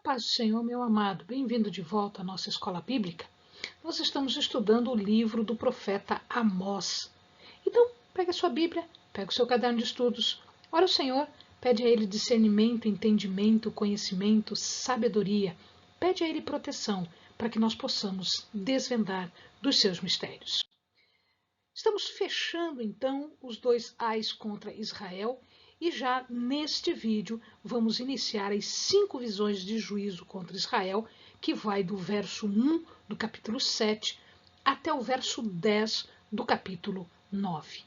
paz do Senhor, meu amado, bem-vindo de volta à nossa escola bíblica. Nós estamos estudando o livro do profeta Amós. Então, pega a sua Bíblia, pega o seu caderno de estudos, ora ao Senhor, pede a Ele discernimento, entendimento, conhecimento, sabedoria, pede a Ele proteção, para que nós possamos desvendar dos seus mistérios. Estamos fechando, então, os dois ais contra Israel. E já neste vídeo vamos iniciar as 5 visões de juízo contra Israel, que vai do verso 1 do capítulo 7 até o verso 10 do capítulo 9.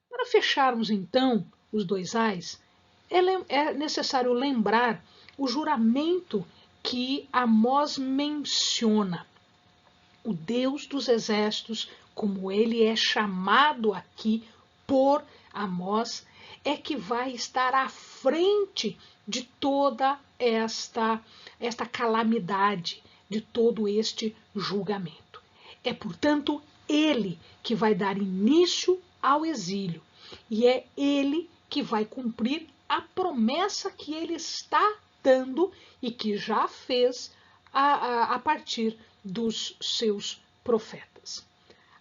Para fecharmos então os dois ais, é necessário lembrar o juramento que Amós menciona. O Deus dos exércitos, como ele é chamado aqui por Amós, é que vai estar à frente de toda esta calamidade, de todo este julgamento. É, portanto, ele que vai dar início ao exílio e é ele que vai cumprir a promessa que ele está dando e que já fez a partir dos seus profetas.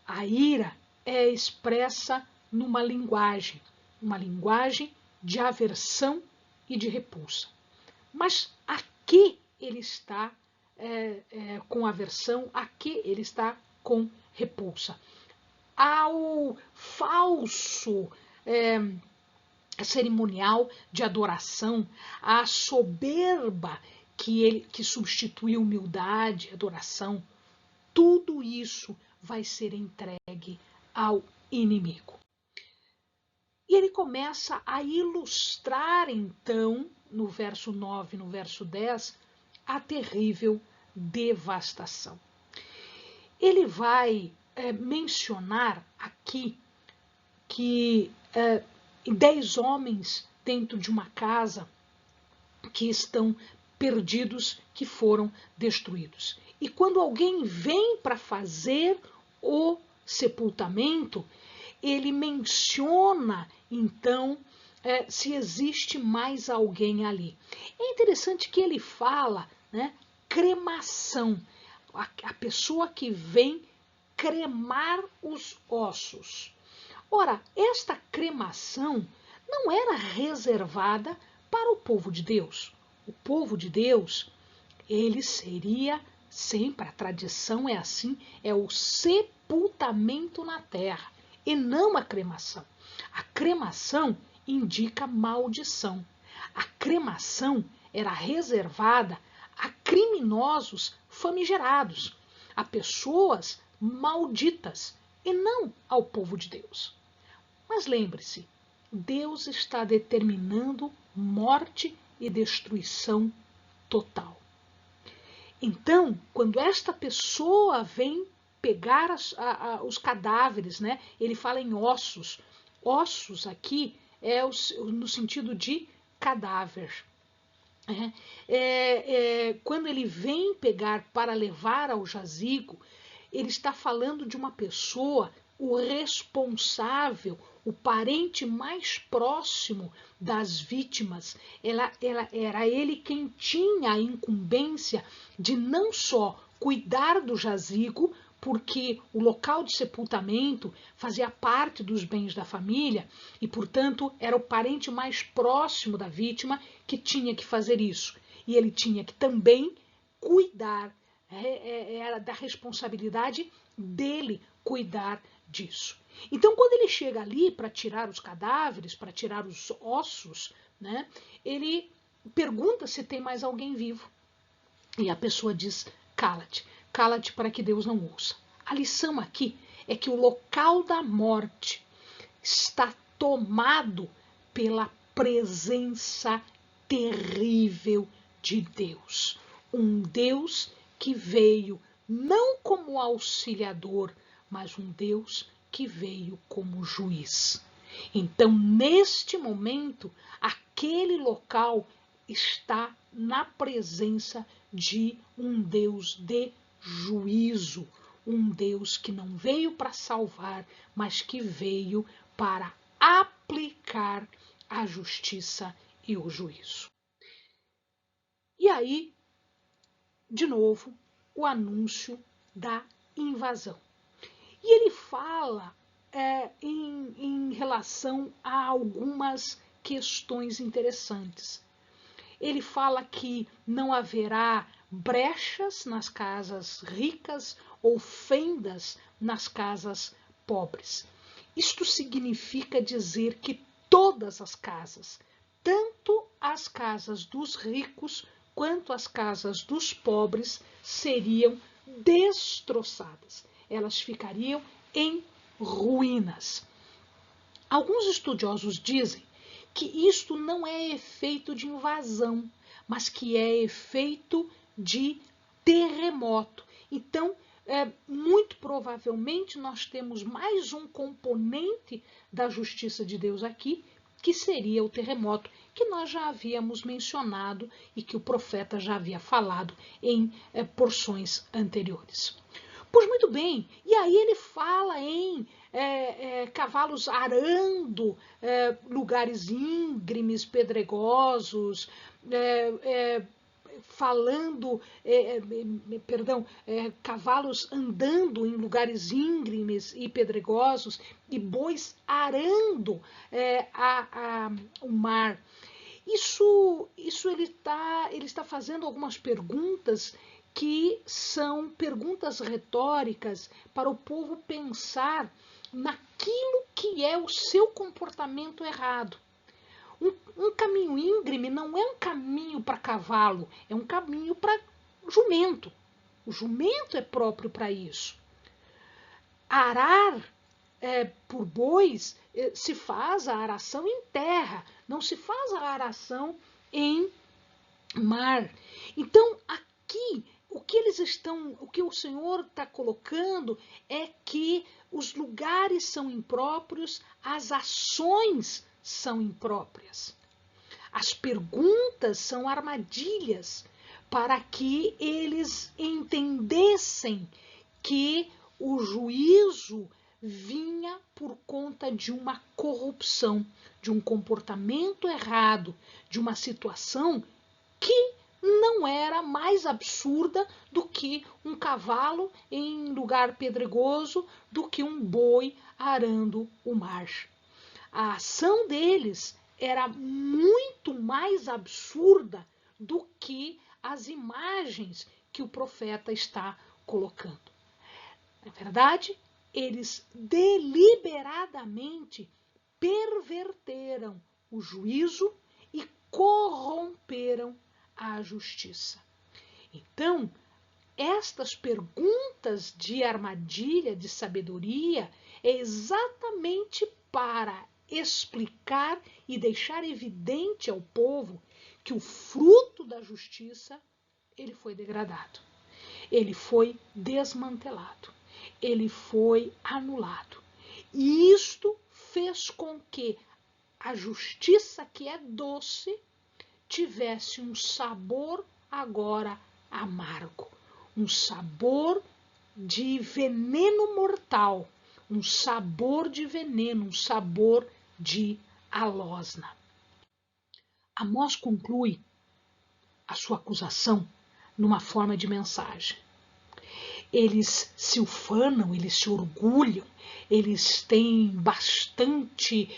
A ira é expressa numa linguagem de aversão e de repulsa. Mas aqui ele está com aversão, aqui ele está com repulsa. Ao falso cerimonial de adoração, à soberba que substitui humildade, adoração, tudo isso vai ser entregue ao inimigo. E ele começa a ilustrar, então, no verso 9 e no verso 10, a terrível devastação. Ele vai mencionar aqui que 10 homens dentro de uma casa que estão perdidos, que foram destruídos. E quando alguém vem para fazer o sepultamento, ele menciona, então, se existe mais alguém ali. É interessante que ele fala, né, cremação, a pessoa que vem cremar os ossos. Ora, esta cremação não era reservada para o povo de Deus. O povo de Deus, ele seria sempre, a tradição é assim, é o sepultamento na terra e não a cremação. A cremação indica maldição. A cremação era reservada a criminosos famigerados, a pessoas malditas e não ao povo de Deus. Mas lembre-se, Deus está determinando morte e destruição total. Então, quando esta pessoa vem pegar os cadáveres, né? Ele fala em ossos. Ossos aqui é no sentido de cadáver. Quando ele vem pegar para levar ao jazigo, ele está falando de uma pessoa, o responsável, o parente mais próximo das vítimas. Era ele quem tinha a incumbência de não só cuidar do jazigo, porque o local de sepultamento fazia parte dos bens da família e, portanto, era o parente mais próximo da vítima que tinha que fazer isso. E ele tinha que também cuidar, era da responsabilidade dele cuidar disso. Então, quando ele chega ali para tirar os cadáveres, para tirar os ossos, né, ele pergunta se tem mais alguém vivo. E a pessoa diz, cala-te. Cala-te para que Deus não ouça. A lição aqui é que o local da morte está tomado pela presença terrível de Deus. Um Deus que veio não como auxiliador, mas um Deus que veio como juiz. Então, neste momento, aquele local está na presença de um Deus de juízo, um Deus que não veio para salvar, mas que veio para aplicar a justiça e o juízo. E aí de novo, o anúncio da invasão. E ele fala em relação a algumas questões interessantes. Ele fala que não haverá brechas nas casas ricas ou fendas nas casas pobres. Isto significa dizer que todas as casas, tanto as casas dos ricos quanto as casas dos pobres, seriam destroçadas. Elas ficariam em ruínas. Alguns estudiosos dizem que isto não é efeito de invasão, mas que é efeito de terremoto. Então, muito provavelmente nós temos mais um componente da justiça de Deus aqui, que seria o terremoto, que nós já havíamos mencionado e que o profeta já havia falado em porções anteriores. Pois muito bem, e aí ele fala em cavalos arando lugares íngremes, pedregosos, cavalos andando em lugares íngremes e pedregosos e bois arando o mar. Isso ele está fazendo algumas perguntas que são perguntas retóricas para o povo pensar naquilo que é o seu comportamento errado. Um caminho íngreme não é um caminho para cavalo, é um caminho para jumento. O jumento é próprio para isso. Arar por bois se faz a aração em terra, não se faz a aração em mar. Então, aqui, o que o Senhor está colocando é que os lugares são impróprios, as ações são impróprias. As perguntas são armadilhas para que eles entendessem que o juízo vinha por conta de uma corrupção, de um comportamento errado, de uma situação que não era mais absurda do que um cavalo em lugar pedregoso, do que um boi arando o mar. A ação deles era muito mais absurda do que as imagens que o profeta está colocando. Na verdade, eles deliberadamente perverteram o juízo e corromperam a justiça. Então, estas perguntas de armadilha, de sabedoria, é exatamente para explicar e deixar evidente ao povo que o fruto da justiça, ele foi degradado, ele foi desmantelado, ele foi anulado. E isto fez com que a justiça, que é doce, tivesse um sabor agora amargo, um sabor de veneno mortal, um sabor de veneno, um sabor de alosna. Amós conclui a sua acusação numa forma de mensagem. Eles se ufanam, eles se orgulham, eles têm bastante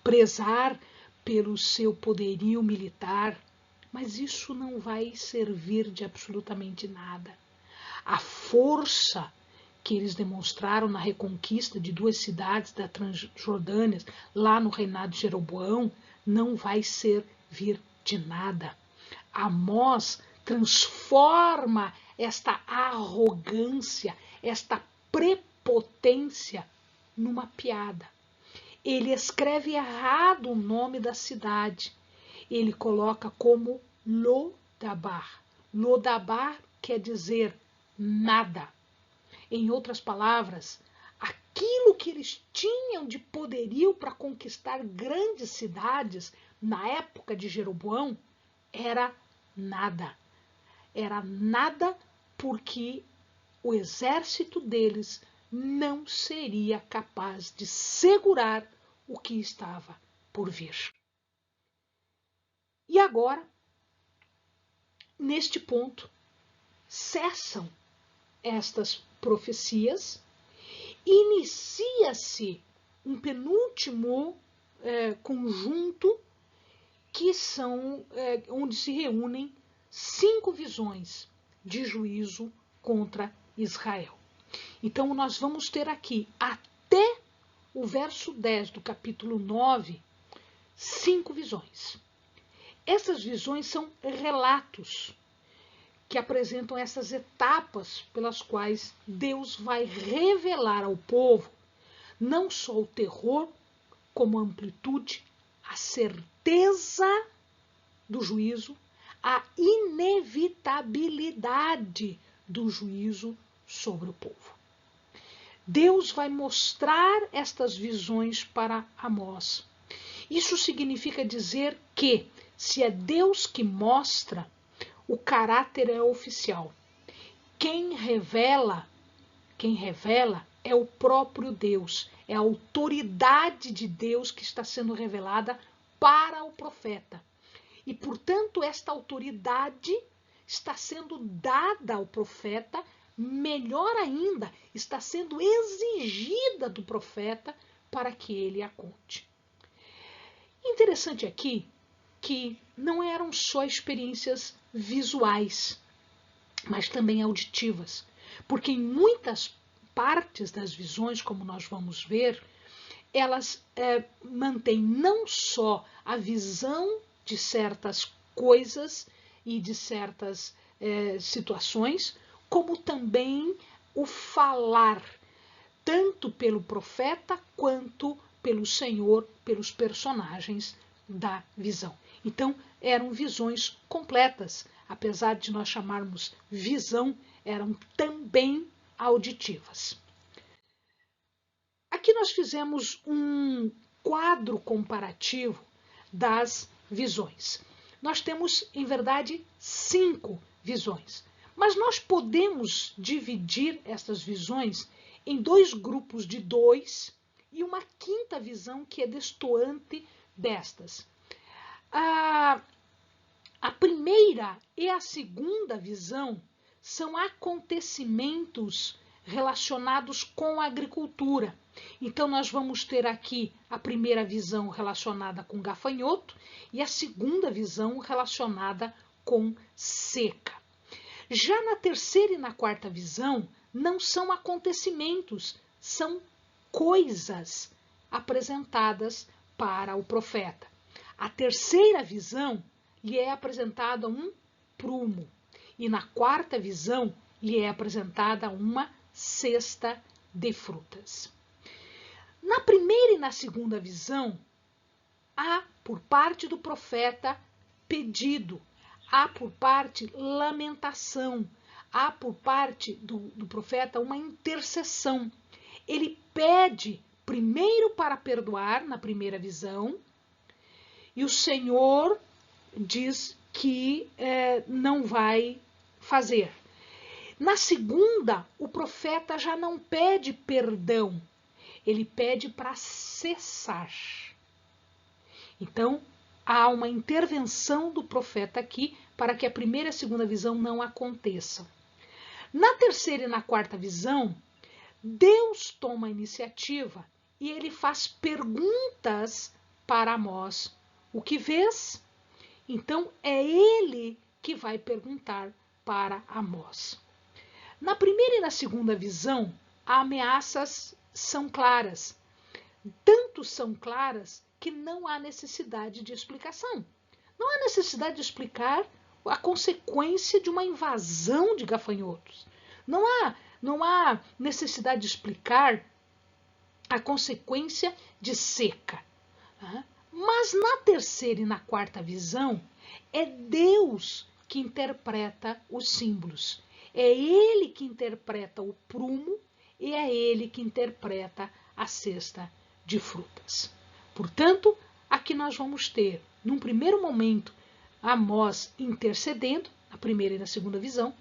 prezar pelo seu poderio militar, mas isso não vai servir de absolutamente nada. A força que eles demonstraram na reconquista de 2 cidades da Transjordânia, lá no reinado de Jeroboão, não vai servir de nada. Amós transforma esta arrogância, esta prepotência numa piada. Ele escreve errado o nome da cidade. Ele coloca como Lodabar. Lodabar quer dizer nada. Em outras palavras, aquilo que eles tinham de poderio para conquistar grandes cidades na época de Jeroboão era nada. Era nada porque o exército deles não seria capaz de segurar o que estava por vir. E agora, neste ponto, cessam estas profecias, inicia-se um penúltimo conjunto que são onde se reúnem 5 visões de juízo contra Israel. Então nós vamos ter aqui até o verso 10 do capítulo 9, 5 visões. Essas visões são relatos que apresentam essas etapas pelas quais Deus vai revelar ao povo não só o terror, como a amplitude, a certeza do juízo, a inevitabilidade do juízo sobre o povo. Deus vai mostrar estas visões para Amós. Isso significa dizer que, se é Deus que mostra, o caráter é oficial. Quem revela é o próprio Deus, é a autoridade de Deus que está sendo revelada para o profeta. E, portanto, esta autoridade está sendo dada ao profeta, melhor ainda, está sendo exigida do profeta para que ele a conte. Interessante aqui que não eram só experiências visuais, mas também auditivas, porque em muitas partes das visões, como nós vamos ver, elas mantêm não só a visão de certas coisas e de certas situações, como também o falar, tanto pelo profeta quanto pelo Senhor, pelos personagens da visão. Então, eram visões completas, apesar de nós chamarmos visão, eram também auditivas. Aqui nós fizemos um quadro comparativo das visões. Nós temos, em verdade, 5 visões, mas nós podemos dividir essas visões em 2 grupos de 2 e uma 5ª visão que é destoante destas. A primeira e a segunda visão são acontecimentos relacionados com a agricultura. Então, nós vamos ter aqui a primeira visão relacionada com gafanhoto e a segunda visão relacionada com seca. Já na terceira e na quarta visão, não são acontecimentos, são coisas apresentadas para o profeta. A terceira visão lhe é apresentada um prumo e na quarta visão lhe é apresentada uma cesta de frutas. Na primeira e na segunda visão, há por parte do profeta pedido, há por parte lamentação, há por parte do profeta uma intercessão. Ele pede primeiro para perdoar na primeira visão, e o Senhor diz que não vai fazer. Na segunda, o profeta já não pede perdão, ele pede para cessar. Então, há uma intervenção do profeta aqui para que a primeira e a segunda visão não aconteçam. Na terceira e na quarta visão, Deus toma a iniciativa e ele faz perguntas para Amós. O que vês? Então, é ele que vai perguntar para Amós. Na primeira e na segunda visão, as ameaças são claras. Tanto são claras que não há necessidade de explicação. Não há necessidade de explicar a consequência de uma invasão de gafanhotos. Não há necessidade de explicar a consequência de seca. Mas na terceira e na quarta visão, é Deus que interpreta os símbolos. É ele que interpreta o prumo e é ele que interpreta a cesta de frutas. Portanto, aqui nós vamos ter, num primeiro momento, Amós intercedendo, na primeira e na segunda visão,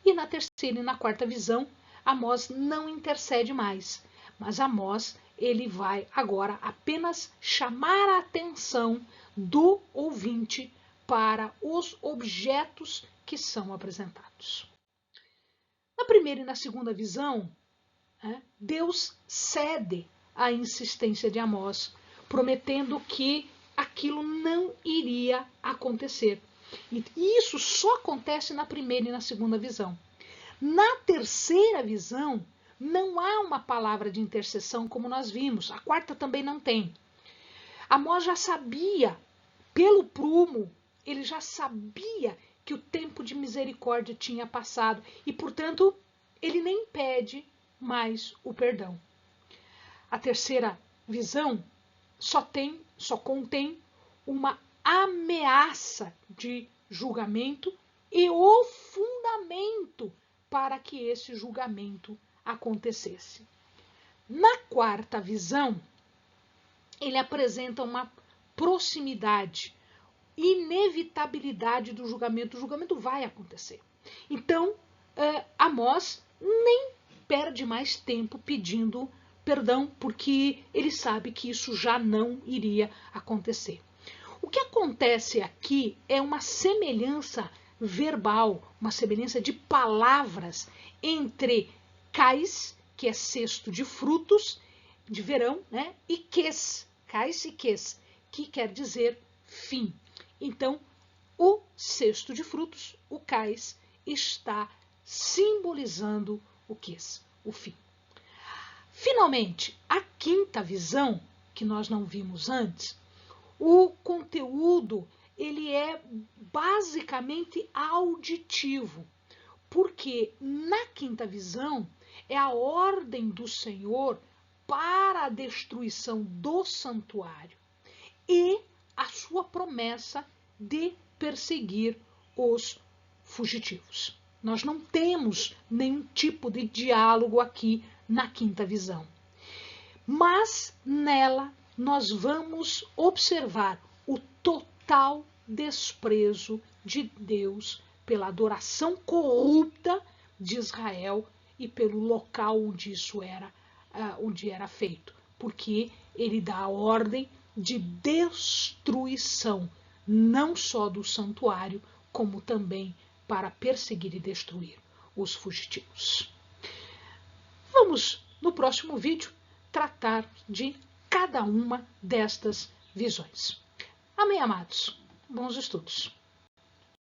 e na terceira e na quarta visão, Amós não intercede mais, mas Amós ele vai agora apenas chamar a atenção do ouvinte para os objetos que são apresentados. Na primeira e na segunda visão, Deus cede à insistência de Amós, prometendo que aquilo não iria acontecer. E isso só acontece na primeira e na segunda visão. Na terceira visão, não há uma palavra de intercessão como nós vimos. A quarta também não tem. Amós já sabia, pelo prumo, ele já sabia que o tempo de misericórdia tinha passado e, portanto, ele nem pede mais o perdão. A terceira visão só contém uma ameaça de julgamento e o fundamento para que esse julgamento acontecesse. Na quarta visão, ele apresenta uma proximidade, inevitabilidade do julgamento. O julgamento vai acontecer. Então, Amós nem perde mais tempo pedindo perdão, porque ele sabe que isso já não iria acontecer. O que acontece aqui é uma semelhança verbal, uma semelhança de palavras entre cais, que é cesto de frutos de verão, né? E ques, cais e ques, que quer dizer fim. Então, o cesto de frutos, o cais, está simbolizando o ques, o fim. Finalmente, a quinta visão, que nós não vimos antes, o conteúdo ele é basicamente auditivo, porque na quinta visão é a ordem do Senhor para a destruição do santuário e a sua promessa de perseguir os fugitivos. Nós não temos nenhum tipo de diálogo aqui na quinta visão. Mas nela nós vamos observar o total desprezo de Deus pela adoração corrupta de Israel e pelo local onde era feito, porque ele dá a ordem de destruição, não só do santuário, como também para perseguir e destruir os fugitivos. Vamos, no próximo vídeo, tratar de cada uma destas visões. Amém, amados? Bons estudos!